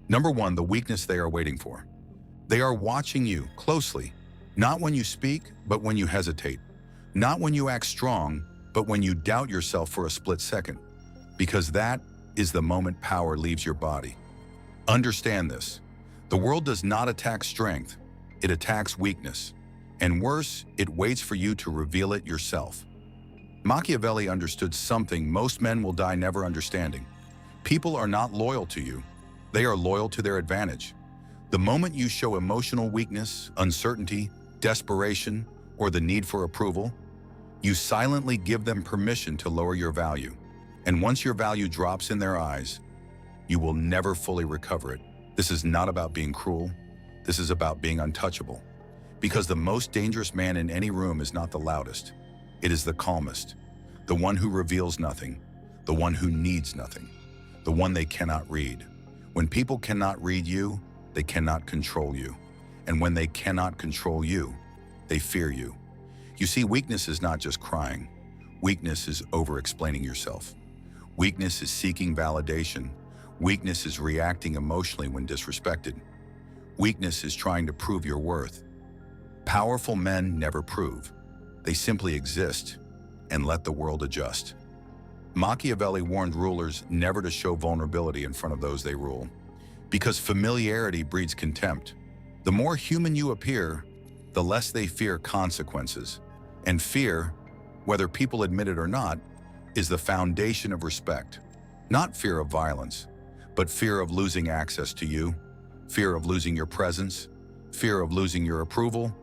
Number one, the weakness they are waiting for. They are watching you closely, not when you speak, but when you hesitate. Not when you act strong, but when you doubt yourself for a split second. Because that is the moment power leaves your body. Understand this. The world does not attack strength, it attacks weakness. And worse, it waits for you to reveal it yourself. Machiavelli understood something most men will die never understanding. People are not loyal to you. They are loyal to their advantage. The moment you show emotional weakness, uncertainty, desperation, or the need for approval, you silently give them permission to lower your value. And once your value drops in their eyes, you will never fully recover it. This is not about being cruel. This is about being untouchable. Because the most dangerous man in any room is not the loudest. It is the calmest, the one who reveals nothing, the one who needs nothing, the one they cannot read. When people cannot read you, they cannot control you. And when they cannot control you, they fear you. You see, weakness is not just crying. Weakness is over-explaining yourself. Weakness is seeking validation. Weakness is reacting emotionally when disrespected. Weakness is trying to prove your worth. Powerful men never prove. They simply exist and let the world adjust. Machiavelli warned rulers never to show vulnerability in front of those they rule, because familiarity breeds contempt. The more human you appear, the less they fear consequences. And fear, whether people admit it or not, is the foundation of respect. Not fear of violence, but fear of losing access to you, fear of losing your presence, fear of losing your approval.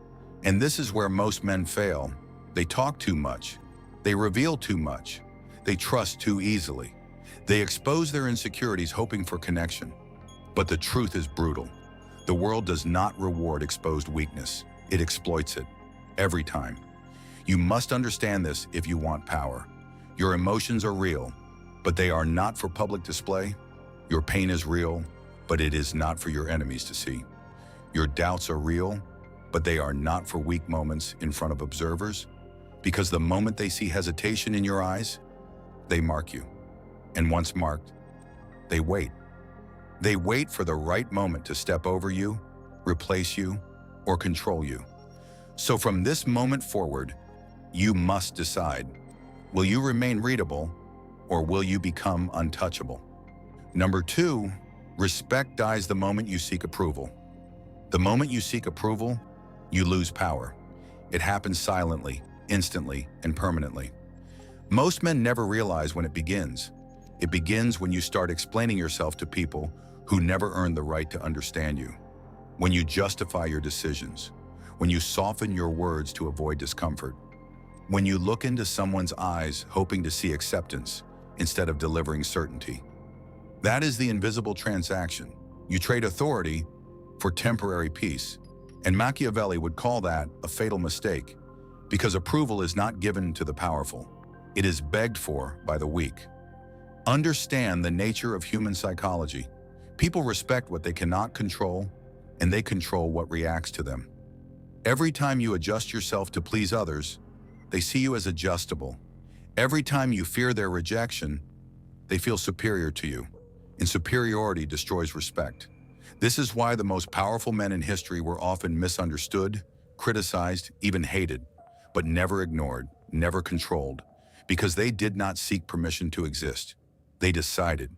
And this is where most men fail. They talk too much. They reveal too much. They trust too easily. They expose their insecurities hoping for connection. But the truth is brutal. The world does not reward exposed weakness. It exploits it. Every time. You must understand this if you want power. Your emotions are real, but they are not for public display. Your pain is real, but it is not for your enemies to see. Your doubts are real, but they are not for weak moments in front of observers, because the moment they see hesitation in your eyes, they mark you. And once marked, they wait. They wait for the right moment to step over you, replace you, or control you. So from this moment forward, you must decide, will you remain readable, or will you become untouchable? Number two, respect dies the moment you seek approval. The moment you seek approval, you lose power. It happens silently, instantly, and permanently. Most men never realize when it begins. It begins when you start explaining yourself to people who never earned the right to understand you. When you justify your decisions. When you soften your words to avoid discomfort. When you look into someone's eyes hoping to see acceptance instead of delivering certainty. That is the invisible transaction. You trade authority for temporary peace. And Machiavelli would call that a fatal mistake, because approval is not given to the powerful. It is begged for by the weak. Understand the nature of human psychology. People respect what they cannot control, and they control what reacts to them. Every time you adjust yourself to please others, they see you as adjustable. Every time you fear their rejection, they feel superior to you. And superiority destroys respect. This is why the most powerful men in history were often misunderstood, criticized, even hated, but never ignored, never controlled, because they did not seek permission to exist. They decided,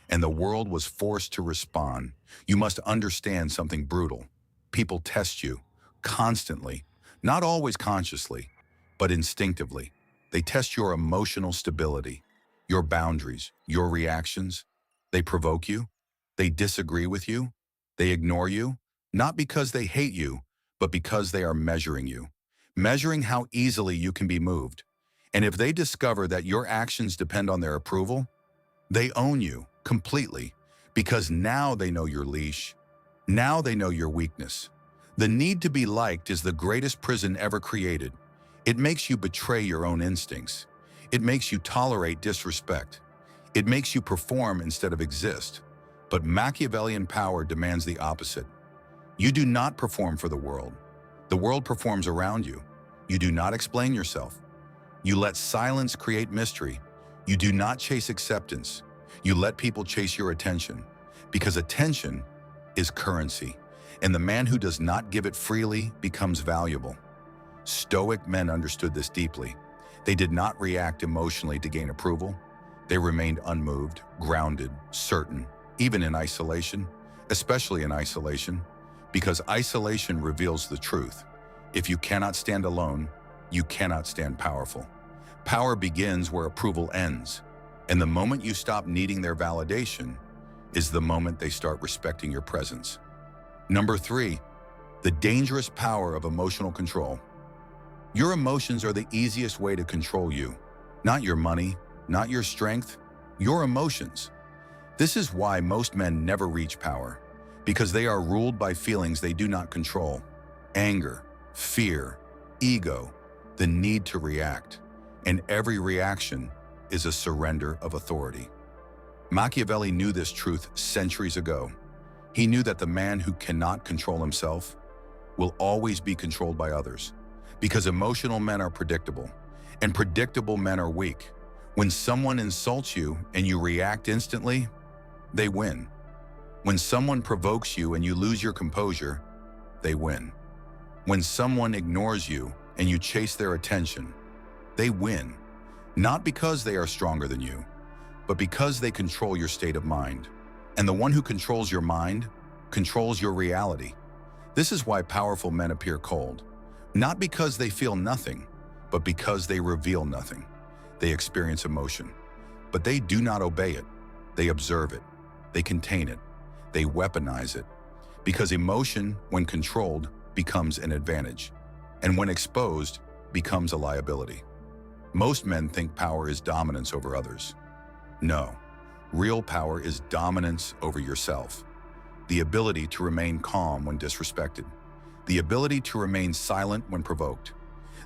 and the world was forced to respond. You must understand something brutal. People test you, constantly, not always consciously, but instinctively. They test your emotional stability, your boundaries, your reactions. They provoke you. They disagree with you. They ignore you, not because they hate you, but because they are measuring you, measuring how easily you can be moved. And if they discover that your actions depend on their approval, they own you completely, because now they know your leash. Now they know your weakness. The need to be liked is the greatest prison ever created. It makes you betray your own instincts. It makes you tolerate disrespect. It makes you perform instead of exist. But Machiavellian power demands the opposite. You do not perform for the world. The world performs around you. You do not explain yourself. You let silence create mystery. You do not chase acceptance. You let people chase your attention. Because attention is currency, and the man who does not give it freely becomes valuable. Stoic men understood this deeply. They did not react emotionally to gain approval. They remained unmoved, grounded, certain, even in isolation, especially in isolation, because isolation reveals the truth. If you cannot stand alone, you cannot stand powerful. Power begins where approval ends, and the moment you stop needing their validation is the moment they start respecting your presence. Number 3, the dangerous power of emotional control. Your emotions are the easiest way to control you. Not your money, not your strength, your emotions. This is why most men never reach power, because they are ruled by feelings they do not control. Anger, fear, ego, the need to react. And every reaction is a surrender of authority. Machiavelli knew this truth centuries ago. He knew that the man who cannot control himself will always be controlled by others, because emotional men are predictable, and predictable men are weak. When someone insults you and you react instantly, they win. When someone provokes you and you lose your composure, they win. When someone ignores you and you chase their attention, they win. Not because they are stronger than you, but because they control your state of mind. And the one who controls your mind controls your reality. This is why powerful men appear cold, not because they feel nothing, but because they reveal nothing. They experience emotion, but they do not obey it. They observe it. They contain it. They weaponize it. Because emotion, when controlled, becomes an advantage, and when exposed, becomes a liability. Most men think power is dominance over others. No, real power is dominance over yourself. The ability to remain calm when disrespected. The ability to remain silent when provoked.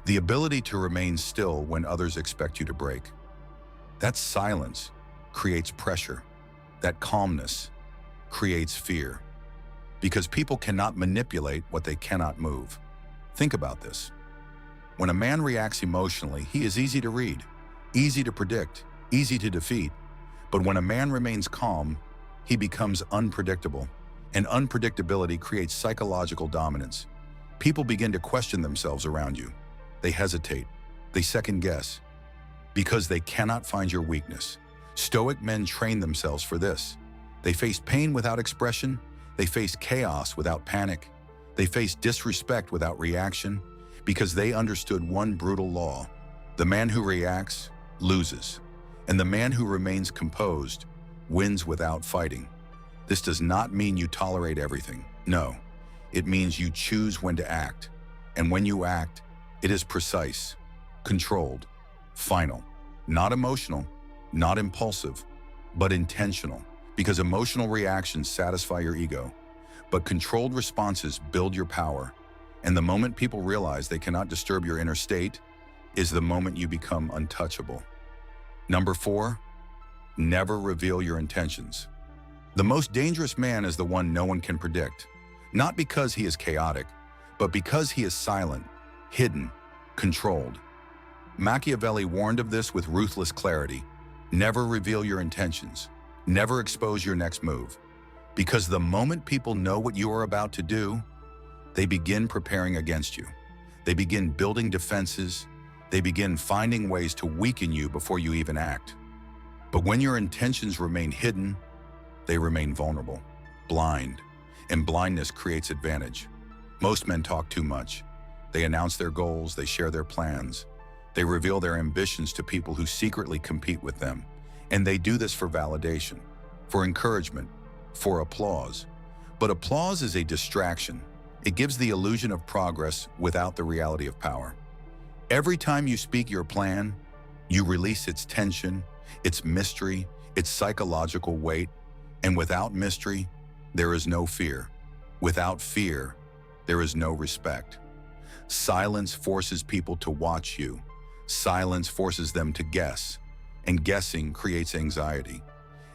The ability to remain still when others expect you to break. That silence creates pressure. That calmness creates fear. Because people cannot manipulate what they cannot move. Think about this. When a man reacts emotionally, he is easy to read, easy to predict, easy to defeat. But when a man remains calm, he becomes unpredictable. And unpredictability creates psychological dominance. People begin to question themselves around you. They hesitate. They second guess. Because they cannot find your weakness. Stoic men train themselves for this. They face pain without expression. They face chaos without panic. They face disrespect without reaction, because they understood one brutal law. The man who reacts loses, and the man who remains composed wins without fighting. This does not mean you tolerate everything. No, it means you choose when to act. And when you act, it is precise, controlled, final, not emotional, not impulsive, but intentional. Because emotional reactions satisfy your ego, but controlled responses build your power. And the moment people realize they cannot disturb your inner state is the moment you become untouchable. Number 4, never reveal your intentions. The most dangerous man is the one no one can predict, not because he is chaotic, but because he is silent, hidden, controlled. Machiavelli warned of this with ruthless clarity. Never reveal your intentions. Never expose your next move. Because the moment people know what you are about to do, they begin preparing against you. They begin building defenses. They begin finding ways to weaken you before you even act. But when your intentions remain hidden, they remain vulnerable, blind, and blindness creates advantage. Most men talk too much. They announce their goals, they share their plans. They reveal their ambitions to people who secretly compete with them. And they do this for validation, for encouragement, for applause. But applause is a distraction. It gives the illusion of progress without the reality of power. Every time you speak your plan, you release its tension, its mystery, its psychological weight. And without mystery, there is no fear. Without fear, there is no respect. Silence forces people to watch you. Silence forces them to guess. And guessing creates anxiety.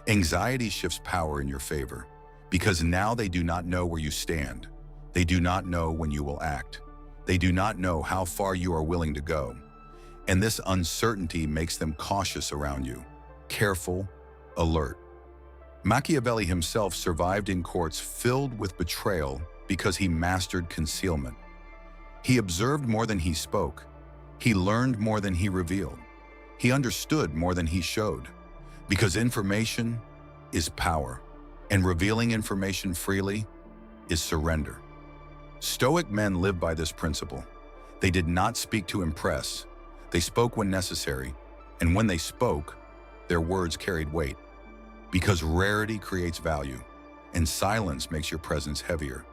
Anxiety shifts power in your favor, because now they do not know where you stand. They do not know when you will act. They do not know how far you are willing to go. And this uncertainty makes them cautious around you, careful, alert. Machiavelli himself survived in courts filled with betrayal because he mastered concealment. He observed more than he spoke. He learned more than he revealed. He understood more than he showed. Because information is power, and revealing information freely is surrender. Stoic men lived by this principle. They did not speak to impress. They spoke when necessary, and when they spoke, their words carried weight. Because rarity creates value, and silence makes your presence heavier.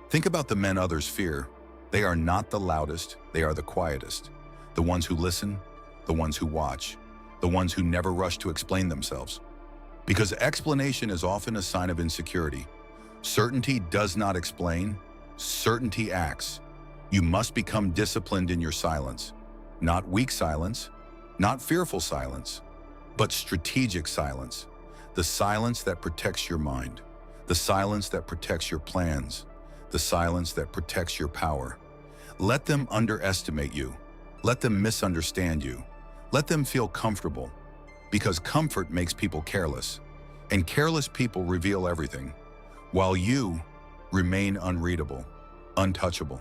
Think about the men others fear. They are not the loudest, they are the quietest. The ones who listen, the ones who watch, the ones who never rush to explain themselves. Because explanation is often a sign of insecurity. Certainty does not explain, certainty acts. You must become disciplined in your silence. Not weak silence, not fearful silence, but strategic silence. The silence that protects your mind, the silence that protects your plans, the silence that protects your power. Let them underestimate you. Let them misunderstand you. Let them feel comfortable, because comfort makes people careless, and careless people reveal everything, while you remain unreadable, untouchable.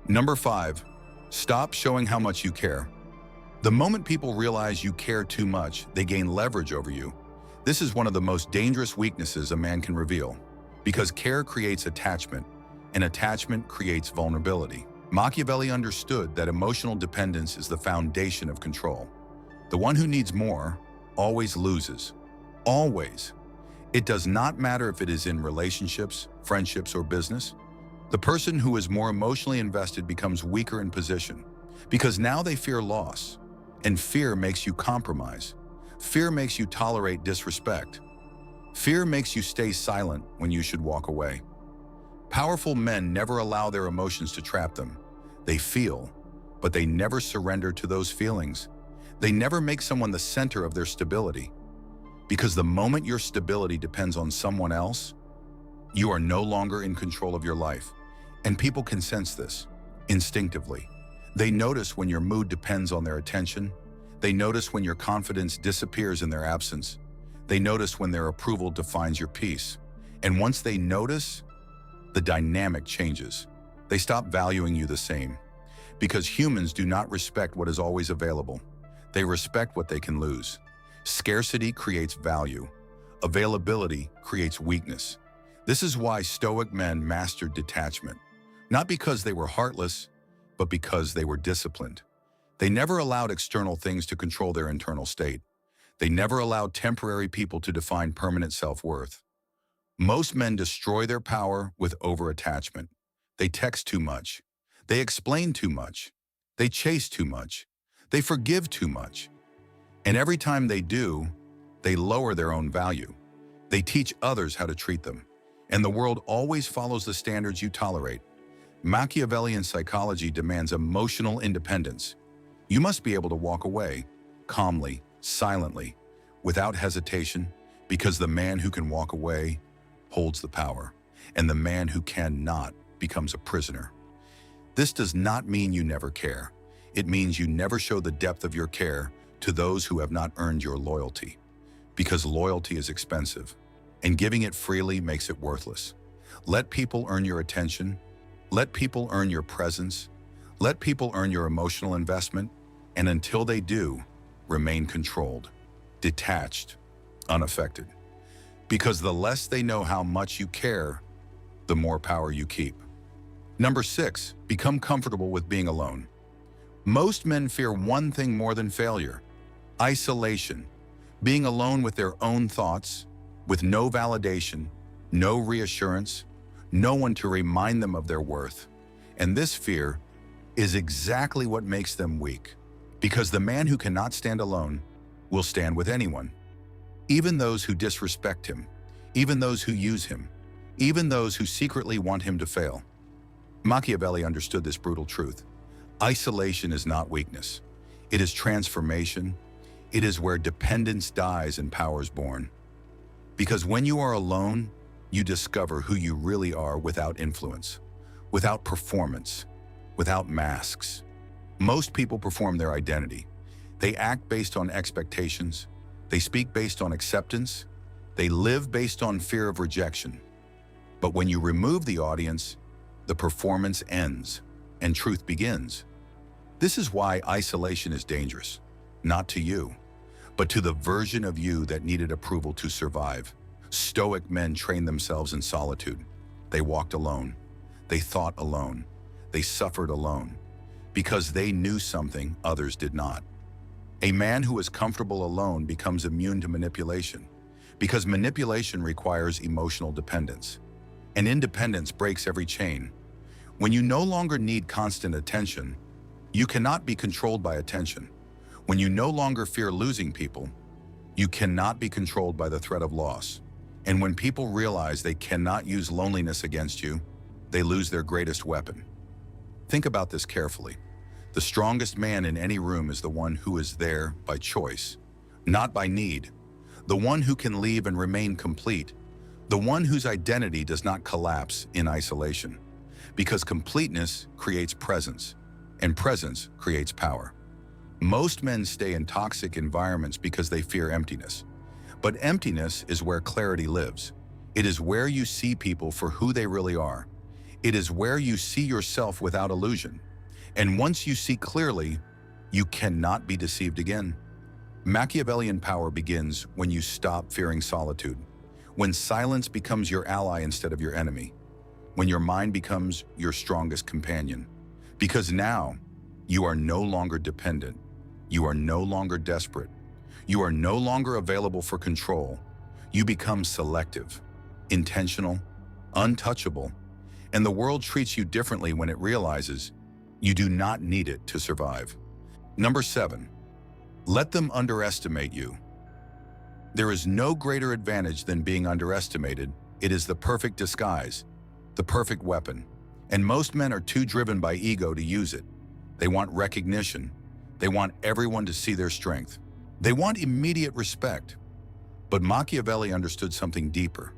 Number 5, stop showing how much you care. The moment people realize you care too much, they gain leverage over you. This is one of the most dangerous weaknesses a man can reveal, because care creates attachment, and attachment creates vulnerability. Machiavelli understood that emotional dependence is the foundation of control. The one who needs more always loses. Always. It does not matter if it is in relationships, friendships, or business. The person who is more emotionally invested becomes weaker in position, because now they fear loss, and fear makes you compromise. Fear makes you tolerate disrespect. Fear makes you stay silent when you should walk away. Powerful men never allow their emotions to trap them. They feel, but they never surrender to those feelings. They never make someone the center of their stability. Because the moment your stability depends on someone else, you are no longer in control of your life. And people can sense this instinctively. They notice when your mood depends on their attention. They notice when your confidence disappears in their absence. They notice when their approval defines your peace. And once they notice, the dynamic changes. They stop valuing you the same. Because humans do not respect what is always available. They respect what they can lose. Scarcity creates value. Availability creates weakness. This is why Stoic men mastered detachment. Not because they were heartless, but because they were disciplined. They never allowed external things to control their internal state. They never allowed temporary people to define permanent self-worth. Most men destroy their power with over-attachment. They text too much. They explain too much. They chase too much. They forgive too much. And every time they do, they lower their own value. They teach others how to treat them. And the world always follows the standards you tolerate. Machiavellian psychology demands emotional independence. You must be able to walk away, calmly, silently, without hesitation, because the man who can walk away holds the power, and the man who cannot becomes a prisoner. This does not mean you never care. It means you never show the depth of your care to those who have not earned your loyalty, because loyalty is expensive, and giving it freely makes it worthless. Let people earn your attention. Let people earn your presence. Let people earn your emotional investment, and until they do, remain controlled, detached, unaffected. Because the less they know how much you care, the more power you keep. Number 6, become comfortable with being alone. Most men fear one thing more than failure: isolation, being alone with their own thoughts, with no validation, no reassurance, no one to remind them of their worth. And this fear is exactly what makes them weak, because the man who cannot stand alone will stand with anyone. Even those who disrespect him, even those who use him, even those who secretly want him to fail. Machiavelli understood this brutal truth. Isolation is not weakness. It is transformation. It is where dependence dies and power is born. Because when you are alone, you discover who you really are without influence, without performance, without masks. Most people perform their identity. They act based on expectations. They speak based on acceptance, They live based on fear of rejection. But when you remove the audience, the performance ends and truth begins. This is why isolation is dangerous, not to you, but to the version of you that needed approval to survive. Stoic men trained themselves in solitude. They walked alone. They thought alone. They suffered alone, because they knew something others did not. A man who is comfortable alone becomes immune to manipulation, because manipulation requires emotional dependence. And independence breaks every chain. When you no longer need constant attention, you cannot be controlled by attention. When you no longer fear losing people, you cannot be controlled by the threat of loss. And when people realize they cannot use loneliness against you, they lose their greatest weapon. Think about this carefully. The strongest man in any room is the one who is there by choice, not by need. The one who can leave and remain complete. The one whose identity does not collapse in isolation. Because completeness creates presence, and presence creates power. Most men stay in toxic environments because they fear emptiness. But emptiness is where clarity lives. It is where you see people for who they really are. It is where you see yourself without illusion. And once you see clearly, you cannot be deceived again. Machiavellian power begins when you stop fearing solitude, when silence becomes your ally instead of your enemy, when your mind becomes your strongest companion. Because now, you are no longer dependent. You are no longer desperate. You are no longer available for control. You become selective, intentional, untouchable, and the world treats you differently when it realizes you do not need it to survive. Number 7, let them underestimate you. There is no greater advantage than being underestimated. It is the perfect disguise, the perfect weapon. And most men are too driven by ego to use it. They want recognition. They want everyone to see their strength. They want immediate respect. But Machiavelli understood something deeper.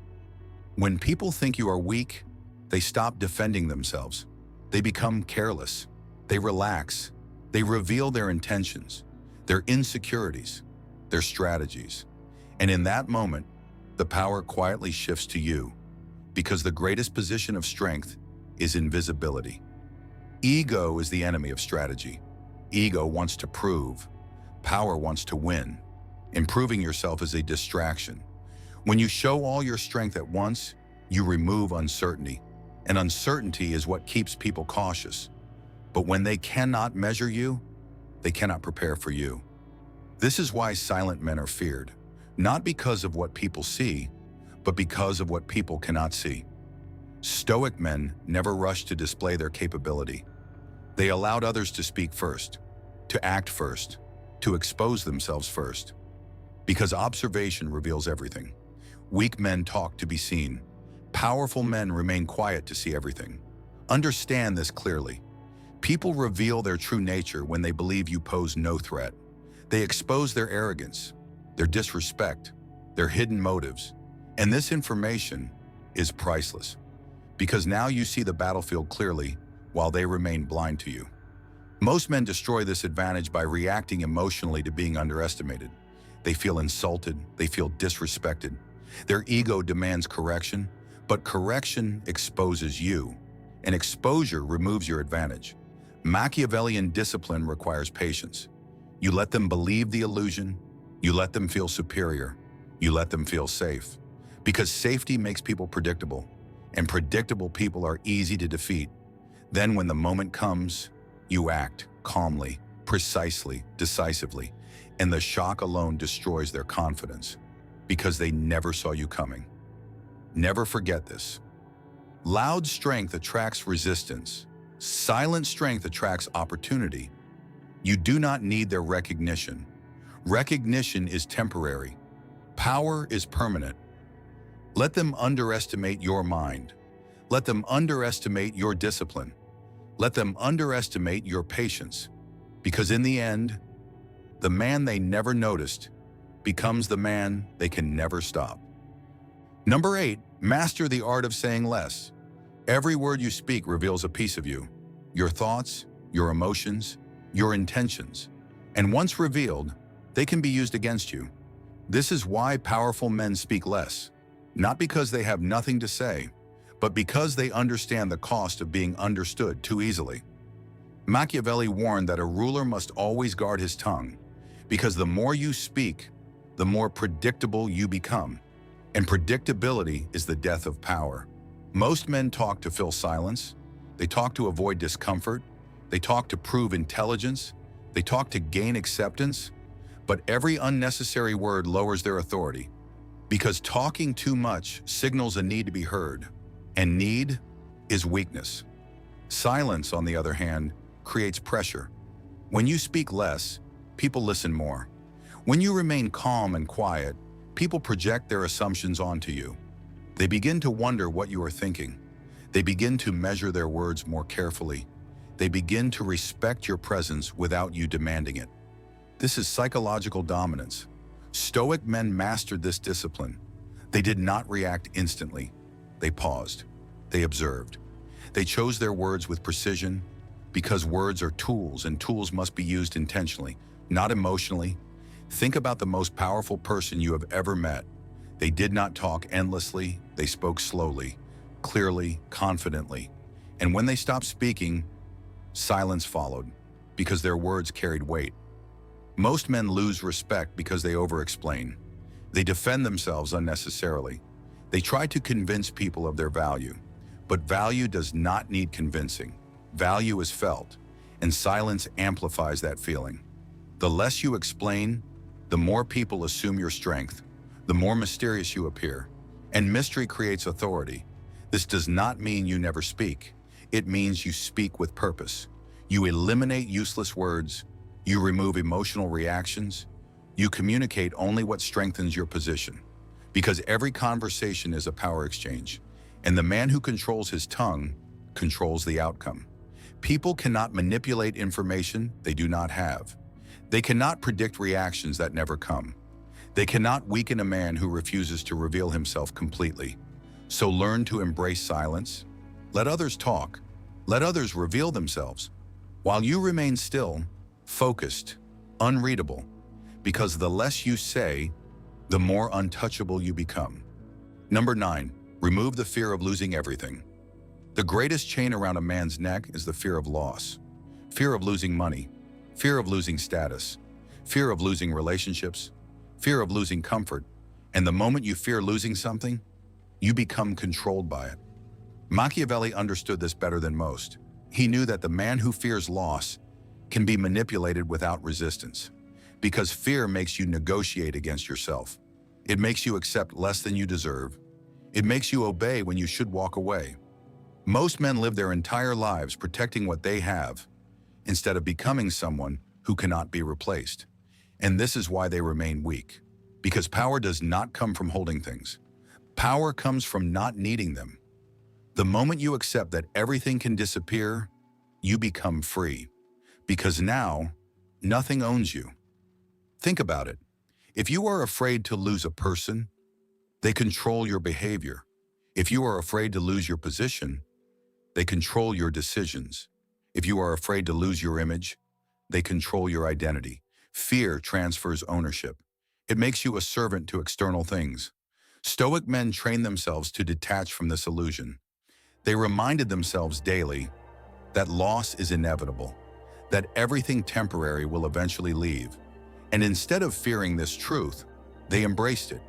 When people think you are weak, they stop defending themselves. They become careless. They relax. They reveal their intentions, their insecurities, their strategies. And in that moment, the power quietly shifts to you, because the greatest position of strength is invisibility. Ego is the enemy of strategy. Ego wants to prove. Power wants to win. Improving yourself is a distraction. When you show all your strength at once, you remove uncertainty. And uncertainty is what keeps people cautious. But when they cannot measure you, they cannot prepare for you. This is why silent men are feared, not because of what people see, but because of what people cannot see. Stoic men never rushed to display their capability. They allowed others to speak first, to act first, to expose themselves first. Because observation reveals everything. Weak men talk to be seen. Powerful men remain quiet to see everything. Understand this clearly. People reveal their true nature when they believe you pose no threat. They expose their arrogance, their disrespect, their hidden motives. And this information is priceless, because now you see the battlefield clearly while they remain blind to you. Most men destroy this advantage by reacting emotionally to being underestimated. They feel insulted, they feel disrespected. Their ego demands correction, but correction exposes you, and exposure removes your advantage. Machiavellian discipline requires patience. You let them believe the illusion, you let them feel superior, you let them feel safe. Because safety makes people predictable, and predictable people are easy to defeat. Then when the moment comes, you act calmly, precisely, decisively, and the shock alone destroys their confidence, because they never saw you coming. Never forget this. Loud strength attracts resistance. Silent strength attracts opportunity. You do not need their recognition. Recognition is temporary. Power is permanent. Let them underestimate your mind. Let them underestimate your discipline. Let them underestimate your patience. Because in the end, the man they never noticed becomes the man they can never stop. Number 8, master the art of saying less. Every word you speak reveals a piece of you, your thoughts, your emotions, your intentions. And once revealed, they can be used against you. This is why powerful men speak less, not because they have nothing to say, but because they understand the cost of being understood too easily. Machiavelli warned that a ruler must always guard his tongue, because the more you speak, the more predictable you become. And predictability is the death of power. Most men talk to fill silence. They talk to avoid discomfort. They talk to prove intelligence. They talk to gain acceptance. But every unnecessary word lowers their authority, because talking too much signals a need to be heard, and need is weakness. Silence, on the other hand, creates pressure. When you speak less, people listen more. When you remain calm and quiet, people project their assumptions onto you. They begin to wonder what you are thinking. They begin to measure their words more carefully. They begin to respect your presence without you demanding it. This is psychological dominance. Stoic men mastered this discipline. They did not react instantly. They paused. They observed. They chose their words with precision, because words are tools, and tools must be used intentionally, not emotionally. Think about the most powerful person you have ever met. They did not talk endlessly. They spoke slowly, clearly, confidently. And when they stopped speaking, silence followed, because their words carried weight. Most men lose respect because they over-explain. They defend themselves unnecessarily. They try to convince people of their value. But value does not need convincing. Value is felt, and silence amplifies that feeling. The less you explain, the more people assume your strength, the more mysterious you appear. And mystery creates authority. This does not mean you never speak. It means you speak with purpose. You eliminate useless words. You remove emotional reactions. You communicate only what strengthens your position. Because every conversation is a power exchange, and the man who controls his tongue controls the outcome. People cannot manipulate information they do not have. They cannot predict reactions that never come. They cannot weaken a man who refuses to reveal himself completely. So learn to embrace silence. Let others talk. Let others reveal themselves, while you remain still, focused, unreadable, because the less you say, the more untouchable you become. Number 9, remove the fear of losing everything. The greatest chain around a man's neck is the fear of loss. Fear of losing money, fear of losing status, fear of losing relationships, fear of losing comfort. And the moment you fear losing something, you become controlled by it. Machiavelli understood this better than most. He knew that the man who fears loss can be manipulated without resistance, because fear makes you negotiate against yourself. It makes you accept less than you deserve. It makes you obey when you should walk away. Most men live their entire lives protecting what they have, instead of becoming someone who cannot be replaced. And this is why they remain weak, because power does not come from holding things. Power comes from not needing them. The moment you accept that everything can disappear, you become free, because now nothing owns you. Think about it. If you are afraid to lose a person, they control your behavior. If you are afraid to lose your position, they control your decisions. If you are afraid to lose your image, they control your identity. Fear transfers ownership. It makes you a servant to external things. Stoic men train themselves to detach from this illusion. They reminded themselves daily that loss is inevitable, that everything temporary will eventually leave. And instead of fearing this truth, they embraced it,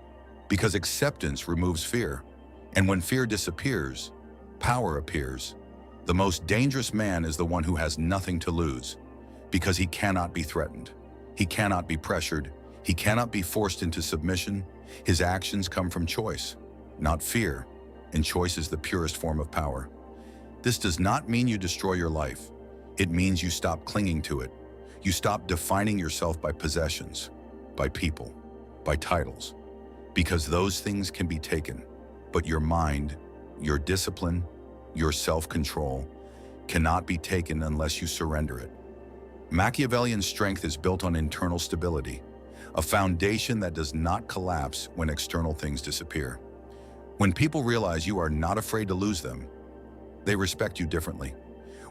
because acceptance removes fear. And when fear disappears, power appears. The most dangerous man is the one who has nothing to lose, because he cannot be threatened. He cannot be pressured. He cannot be forced into submission. His actions come from choice, not fear, and choice is the purest form of power. This does not mean you destroy your life. It means you stop clinging to it. You stop defining yourself by possessions, by people, by titles, because those things can be taken, but your mind, your discipline, your self-control cannot be taken unless you surrender it. Machiavellian strength is built on internal stability, a foundation that does not collapse when external things disappear. When people realize you are not afraid to lose them, they respect you differently.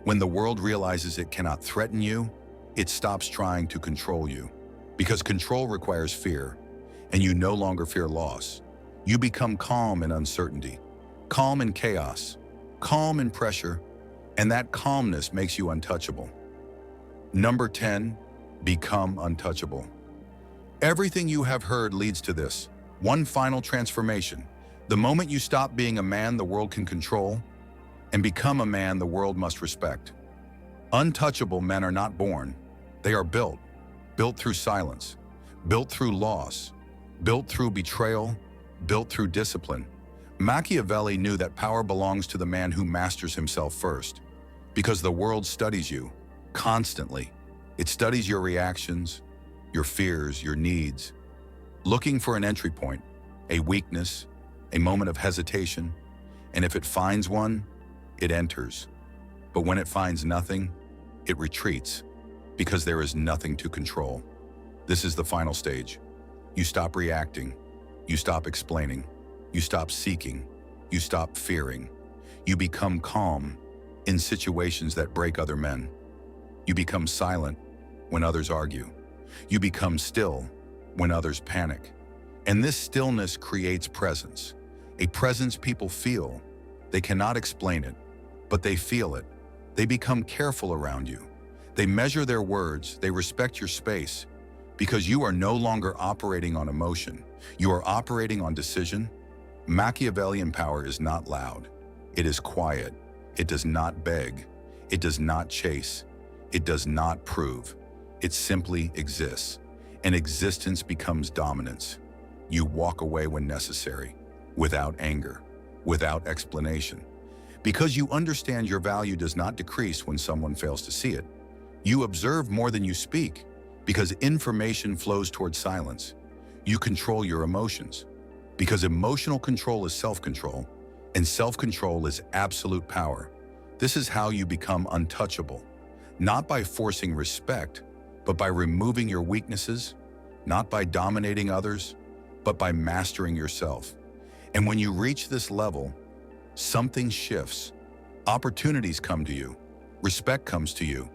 When the world realizes it cannot threaten you, it stops trying to control you, because control requires fear, and you no longer fear loss. You become calm in uncertainty, calm in chaos, calm in pressure, and that calmness makes you untouchable. Number 10, become untouchable. Everything you have heard leads to this. One final transformation. The moment you stop being a man the world can control and become a man the world must respect. Untouchable men are not born. They are built. Built through silence. Built through loss. Built through betrayal. Built through discipline. Machiavelli knew that power belongs to the man who masters himself first. Because the world studies you constantly. It studies your reactions, your fears, your needs, looking for an entry point, a weakness, a moment of hesitation, and if it finds one, it enters. But when it finds nothing, it retreats, because there is nothing to control. This is the final stage. You stop reacting, you stop explaining, you stop seeking, you stop fearing. You become calm in situations that break other men. You become silent when others argue. You become still when others panic. And this stillness creates presence. A presence people feel. They cannot explain it, but they feel it. They become careful around you. They measure their words. They respect your space because you are no longer operating on emotion. You are operating on decision. Machiavellian power is not loud. It is quiet. It does not beg. It does not chase. It does not prove. It simply exists. And existence becomes dominance. You walk away when necessary, without anger, without explanation. Because you understand your value does not decrease when someone fails to see it. You observe more than you speak, because information flows toward silence. You control your emotions, because emotional control is self-control, and self-control is absolute power. This is how you become untouchable, not by forcing respect, but by removing your weaknesses, not by dominating others, but by mastering yourself. And when you reach this level, something shifts. Opportunities come to you, respect comes to you,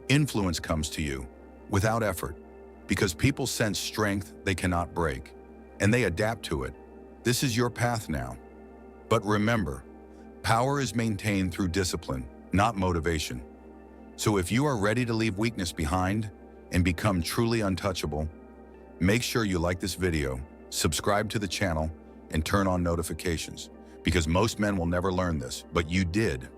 influence comes to you, without effort, because people sense strength they cannot break, and they adapt to it. This is your path now. But remember, power is maintained through discipline, not motivation. So if you are ready to leave weakness behind and become truly untouchable, make sure you like this video, subscribe to the channel, and turn on notifications, because most men will never learn this, but you did.